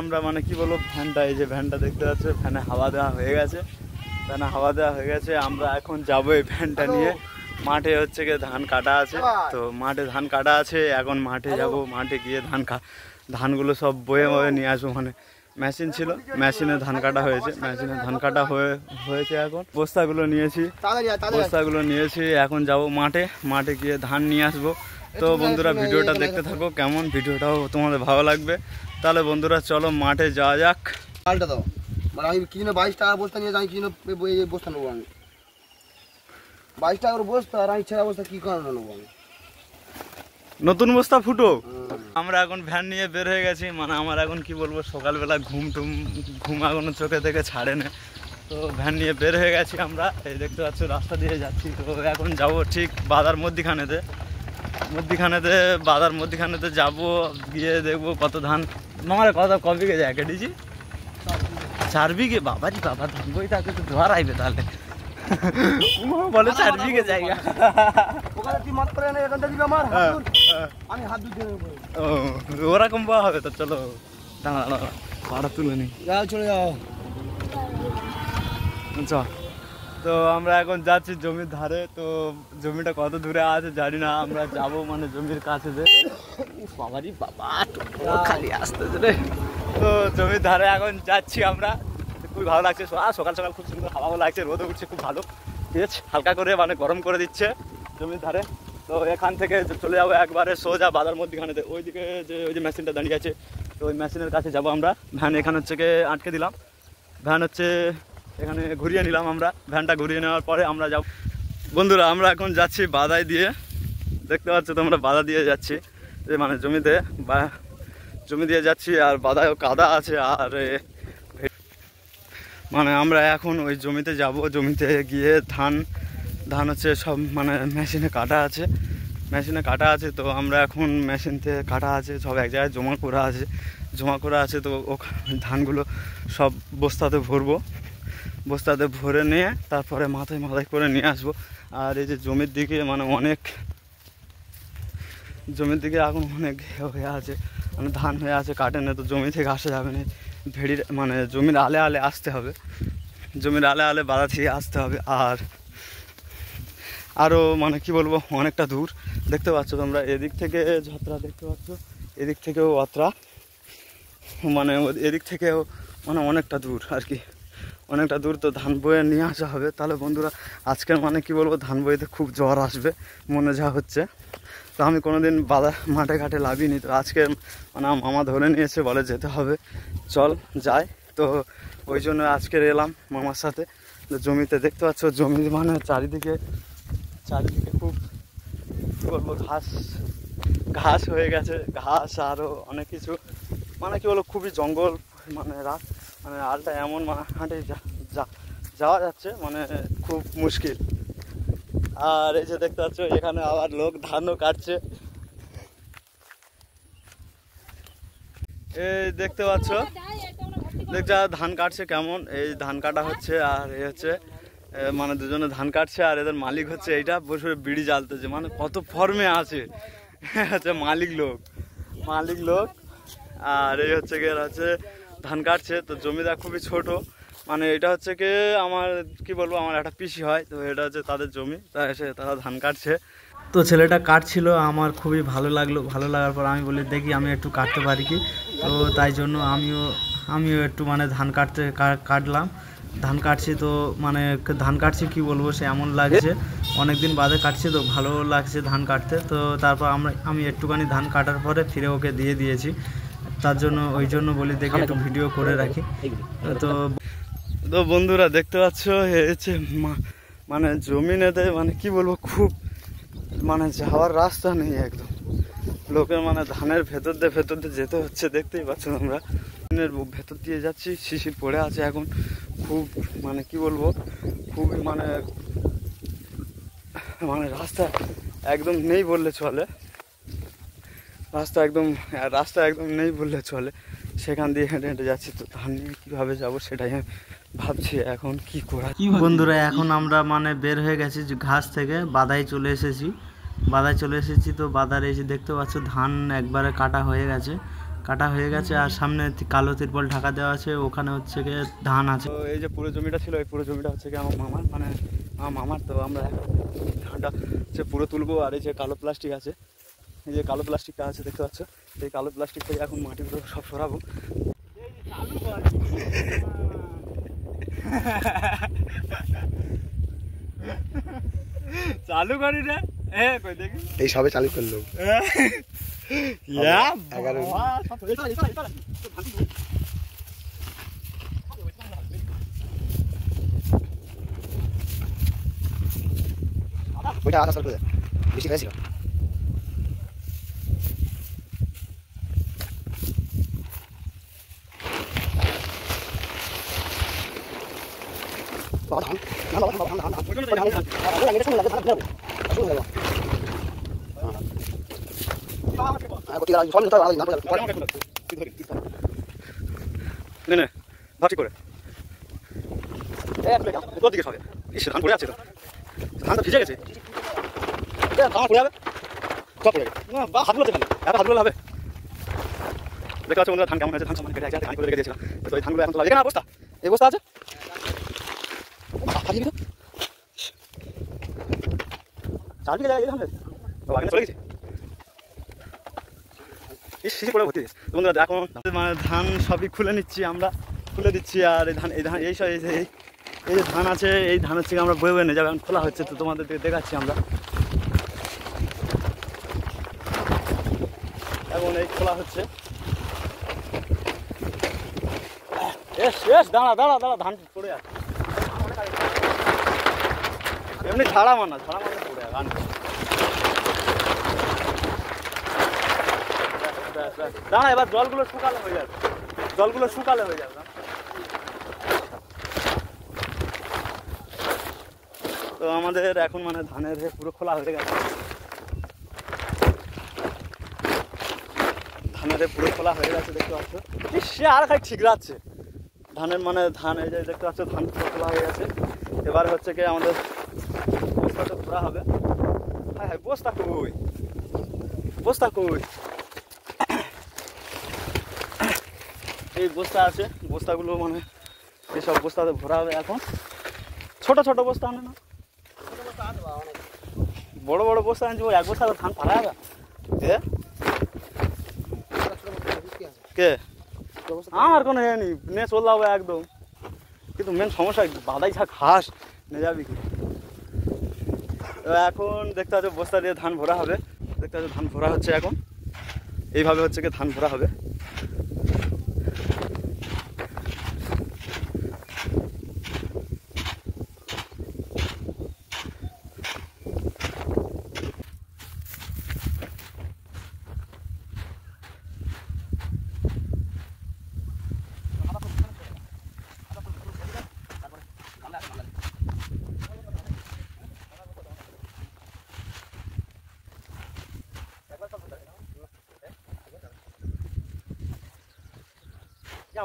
আমরা মানে কি বলবো ফ্যানটা, এই যে ফ্যানটা দেখতে পাচ্ছ, ফ্যানে হাওয়া দেওয়া হয়ে গেছে, ফ্যানে হাওয়া দেওয়া হয়ে গেছে। আমরা এখন যাবো এই ফ্যানটা নিয়ে মাঠে, হচ্ছে গিয়ে ধান কাটা আছে, তো মাঠে ধান কাটা আছে, এখন মাঠে যাব, মাঠে গিয়ে ধানগুলো সব বয়ে বয়ে নিয়ে আসবো। মানে মেশিন ছিল, মেশিনে ধান কাটা হয়েছে, মেশিনে ধান কাটা হয়েছে। এখন বস্তাগুলো নিয়েছি, এখন যাব মাঠে, মাঠে গিয়ে ধান নিয়ে আসবো। তো বন্ধুরা ভিডিওটা দেখতে থাকো, কেমন ভিডিওটাও তোমাদের ভালো লাগবে। তাহলে বন্ধুরা চলো মাঠে যাওয়া যাক। পাল্টা দাও, মানে আমি কিনে 22 টাকা বস্তা নিয়ে যাই, কিনে বস্তা নেবো আমি 22 টাকার বস্তা, আর আমি ছেঁড়া বস্তা কি কারণে নেবো আমি? নতুন বস্তা ফুটো। আমরা এখন ভ্যান নিয়ে বের হয়ে গেছি, মানে আমার এখন কি বলবো, সকালবেলা ঘুম এখনো চোখে থেকে ছাড়ে না, তো ভ্যান নিয়ে বের হয়ে গেছি আমরা। এই দেখতে পাচ্ছ রাস্তা দিয়ে যাচ্ছি, তো এখন যাব ঠিক বাজার মধ্যিখানেতে যাবো, গিয়ে দেখবো কত ধান, আমার কত বিঘে যায় কেটেছি, 4 বিঘে। বাবারি বাবা, ধান বই তাকে তো ধোয়ার আইবে তাহলে, বলে 4 বিঘে জায়গা। ওরকম পাওয়া হবে তো, চলো ভাড়া তুলে নি, চলে যাও। তো আমরা এখন যাচ্ছি জমির ধারে, তো জমিটা কত দূরে আছে জানি না, আমরা যাব মানে জমির কাছে যে, বাবারি বাবা খালি আসতেছে রে। তো জমির ধারে এখন যাচ্ছি আমরা, খুবই ভালো লাগছে, সকাল সকাল খুব সুন্দর হাওয়া লাগছে, রোদও উঠছে খুব ভালো, ঠিক আছে, হালকা করে মানে গরম করে দিচ্ছে জমির ধারে। তো এখান থেকে চলে যাবো একবারে সোজা বাজার মধ্যখানেতে, ওইদিকে যে ওই যে মেশিনটা দাঁড়িয়ে আছে, তো ওই মেশিনের কাছে যাবো আমরা। ভ্যান এখানে হচ্ছে আটকে দিলাম, ভ্যান হচ্ছে এখানে ঘুরিয়ে নিলাম আমরা, ভ্যানটা ঘুরিয়ে নেওয়ার পরে আমরা যাব। বন্ধুরা আমরা এখন যাচ্ছি বাদাই দিয়ে, দেখতে পাচ্ছ তোমরা, বাধা দিয়ে যাচ্ছি, মানে জমি দিয়ে যাচ্ছি, আর বাদায়ও কাদা আছে। আর মানে আমরা এখন ওই জমিতে যাব, জমিতে গিয়ে ধান হচ্ছে সব মানে মেশিনে কাটা আছে, তো আমরা এখন মেশিনতে কাটা আছে, সব এক জায়গায় জমা করা আছে, তো ধানগুলো সব বস্তাতে ভরে নিয়ে তারপরে মাথায় করে নিয়ে আসবো। আর এই যে জমির দিকে মানে এখন অনেক হয়ে আছে, মানে ধান হয়ে আছে, কাটে না, তো জমি থেকে আসা যাবে না, ভেড়ির মানে জমির আলে আসতে হবে, বাধা থেকে আসতে হবে। আর আরও মানে কি বলবো, অনেকটা দূর, দেখতে পাচ্ছ তোমরা, এদিক থেকে যাত্রা দেখতে পাচ্ছ, এদিক থেকেও যাত্রা, মানে এদিক থেকেও মানে অনেকটা দূর আর কি, অনেকটা দূর। তো ধান বয়ে নিয়ে আসা হবে। তাহলে বন্ধুরা আজকের মানে কি বলবো, ধান বইতে খুব জ্বর আসবে মনে যা হচ্ছে। তো আমি কোনোদিন মাঠে ঘাটে লাভিনি, তো আজকে মানে মামা ধরে নিয়েছে, বলে যেতে হবে, চল যাই। তো ওই জন্য আজকের এলাম মামার সাথে। জমিতে দেখতে পাচ্ছ, জমি মানে চারিদিকে খুব কী বলবো, ঘাস হয়ে গেছে, ঘাস আরও অনেক কিছু, মানে কি বলবো, খুবই জঙ্গল, মানে আলটা এমন মানে হাঁটে যাওয়া যাচ্ছে, মানে খুব মুশকিল। আর এই যে দেখতে পাচ্ছ এখানে আবার লোক ধানও কাটছে, এই দেখতে পাচ্ছ, ধান কাটছে কেমন, এই ধান কাটা হচ্ছে, আর এই হচ্ছে মানে দুজনে ধান কাটছে, আর এদের মালিক হচ্ছে এইটা বসে বিড়ি জ্বালতেছে, মানে কত ফর্মে আছে, হচ্ছে মালিক লোক। আর এই হচ্ছে ধান কাটছে। তো জমিটা খুবই ছোট, মানে এটা হচ্ছে আমার কি বলবো, আমার একটা পিসি হয়, তো এটা হচ্ছে তাদের জমি, তারা ধান কাটছে। তো ছেলেটা কাটছিল, আমার খুবই ভালো লাগার পর আমি বলি দেখি আমি একটু কাটতে পারি কি, তো তাই জন্য আমিও একটু মানে ধান কাটছি। তো মানে ধান কাটছি কি বলবো, সে এমন লাগছে, অনেকদিন বাদে কাটছি, তো ভালো লাগছে ধান কাটতে। তো তারপর আমি একটুখানি ধান কাটার পরে ফিরে ওকে দিয়ে দিয়েছি, ওই জন্য বলি দেখি একটু ভিডিও করে রাখি। তো বন্ধুরা দেখতে পাচ্ছ হচ্ছে মানে জমিনেতে মানে কি বলবো, খুব মানে যাওয়ার রাস্তা নেই একদম, লোকের মানে ধানের ভেতর দিয়ে যেতে হচ্ছে, দেখতেই পাচ্ছ তোমরা, ধানের ভেতর দিয়ে যাচ্ছি, শিশির পড়ে আছে এখন, খুব মানে কি বলবো, খুবই মানে রাস্তা একদম নেই বললে চলে, রাস্তা একদম নেই বললে চলে, সেখান দিয়ে হেঁটে যাচ্ছি। তো ধান নিয়ে কীভাবে যাবো সেটাই আমি ভাবছি এখন কি করা। বন্ধুরা এখন আমরা মানে বের হয়ে গেছি ঘাস থেকে, বাদায় চলে এসেছি। তো বাদারে এসে দেখতে পাচ্ছ ধান একবারে কাটা হয়ে গেছে, কাটা হয়ে গেছে আর সামনে কালো তিরপল ঢাকা দেওয়া আছে, ওখানে হচ্ছে গিয়ে ধান আছে। তো এই যে পুরো জমিটা ছিল, এই পুরো জমিটা হচ্ছে গিয়ে আমার মামার, মানে আমার মামার। তো আমরা ধানটা হচ্ছে পুরো তুলবো। আর এই যে কালো প্লাস্টিক আছে, এই যে কালো প্লাস্টিকটা আছে দেখতে পাচ্ছ, এই কালো প্লাস্টিক থেকে এখন মাটিগুলো সব সরাবো। চালু করি রে, দেখি এই সবে চালু করলো। ওইটা আসা করে বেশি খাইছিল। ভাবছি করে তোর দিকে সবে ধান পড়ে আছে, তো ধানটা ভিজে গেছে, ধান পড়ে যাবে, সব পড়ে গেছে। বা হাত গুলোতে এত হাত গুলো হবে। দেখতে পাচ্ছ বন্ধুরা ধান কেমন আছে, ধান সামান কেটে এক জায়গায় ধান করে রেখে দিয়েছিলাম। তো এই ধানগুলো এখন তোলা এখানে অবস্থা, এই অবস্থা আছে। চারদিকে জায়গায় ধান চলে গেছে, শিশি করে ভর্তি দিয়েছে। বন্ধুরা এখন মানে ধান সবই খুলে নিচ্ছি, আমরা খুলে দিচ্ছি। আর এই ধান এই সব এই যে ধান আছে, এই ধান হচ্ছে আমরা বয়ে বয়ে নিয়ে যাবো, এখন খোলা হচ্ছে। তো তোমাদের দেখাচ্ছি আমরা এখন এই খোলা হচ্ছে। দাঁড়া দাঁড়া দাঁড়া, ধান পড়ে আছে এমনি ছাড়া মানা পড়ে ধান। দাঁড়া, এবার জলগুলো শুকালে হয়ে যাবে, জলগুলো শুকালে হয়ে যাবে। তো আমাদের এখন মানে ধানের পুরো খোলা হয়ে গেছে, ধানের পুরো খোলা হয়ে গেছে দেখতে পাচ্ছ। সে আর খাই ঠিক রাখছে ধানের, মানে ধান এই যে দেখতে পাচ্ছ ধান পুরো খোলা হয়ে গেছে। এবার হচ্ছে কি আমাদের বস্তাটা ভরা হবে। হ্যাঁ হ্যাঁ, বস্তা কই, বস্তা কই, এই বস্তা আছে, বস্তাগুলো মানে এইসব বস্তাতে ভরা হবে এখন। ছোট ছোট বস্তা আনে না, বড় বড় বস্তা আনছি, এক বস্তা ধান ফারা যাবে। কে আমার কোনো ইয়ে নেই, নে চল যাবো একদম। কিন্তু মেন সমস্যা বাদাই যা ঘাস নে যাবি কি। এখন দেখতে পাচ্ছ বস্তা দিয়ে ধান ভরা হবে, দেখতে পাচ্ছ ধান ভরা হচ্ছে এখন। এইভাবে হচ্ছে কি ধান ভরা হবে।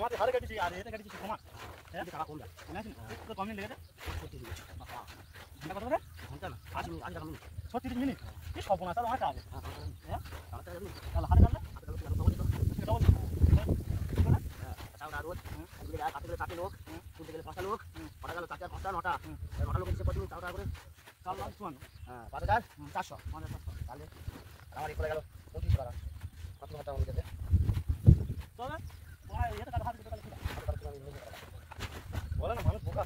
আমাদের হারে কাটিছি আর এটা কাটিছি সমান, হ্যাঁ টাকা কম যায় না তো কম লেগে যায়। কত করে ঘন্টা না 5 মিনিট, আজ মিনিট 36 মিনিট, কি সব না তাহলে অনেক আগে। হ্যাঁ তাহলে হারে কাটলে চাউল আর রোজ আজকে আর কাটতে গেলে 4 লোক, তুলতে গেলে 5টা লোক, পড়া গেল 4 4 5টা 9টা, 9টা লোক দিচ্ছে 25 চাউল করে চাল লাগ 54, হ্যাঁ 5400 তাহলে আমার এই পড়ে গেল 25 টাকা, কত ঘন্টা হয়ে যাবে তবে এটা কাটা হাত দিতে পারলে বলে না মানুষ বোকা।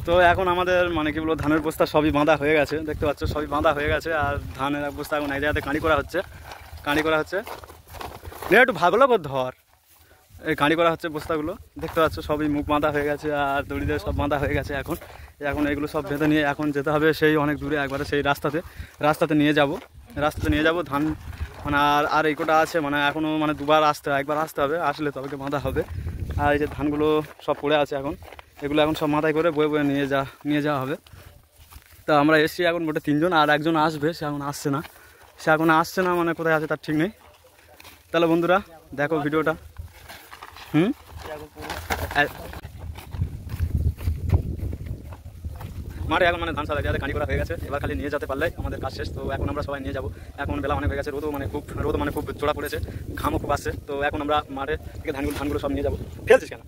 তো এখন আমাদের মানে কি বলবো ধানের বস্তা সবই বাঁধা হয়ে গেছে, দেখতে পাচ্ছ সবই বাঁধা হয়ে গেছে। আর ধানের বস্তা এখন এক জায়গাতে কাঁড়ি করা হচ্ছে, কাঁড়ি করা হচ্ছে। একটু ভাগলো করে ধর, এই কাঁড়ি করা হচ্ছে বস্তাগুলো, দেখতে পাচ্ছ সবই মুখ বাঁধা হয়ে গেছে আর দড়িতে সব বাঁধা হয়ে গেছে। এখন এখন এগুলো সব বেঁধে নিয়ে এখন যেতে হবে সেই অনেক দূরে, একবারে সেই রাস্তাতে নিয়ে যাব ধান মানে। আর এই কোটা আছে মানে এখনও মানে দুবার আসতে, একবার আসতে হবে, আসলে তবে বাঁধা হবে। আর এই যে ধানগুলো সব পড়ে আছে এখন, এগুলো এখন সব মাথায় করে বয়ে বয়ে নিয়ে যাওয়া হবে। তা আমরা এসছি এখন মোটে 3 জন, আর একজন আসবে, সে এখন আসছে না, মানে কোথায় আছে তার ঠিক নেই। তাহলে বন্ধুরা দেখো ভিডিওটা। মাঠে এখন মানে ধান সারা যাতে গাড়ি করা হয়ে গেছে, এবার খালি নিয়ে যেতে পারলে আমাদের কাজ শেষ। তো এখন আমরা সবাই নিয়ে যাবো। এখন বেলা অনেক হয়ে গেছে, রোদ মানে খুব চড়া পড়েছে, ঘামও খুব আসছে। তো এখন আমরা মাঠে থেকে ধানগুলো সব নিয়ে যাবো। ফেলছিস কেন?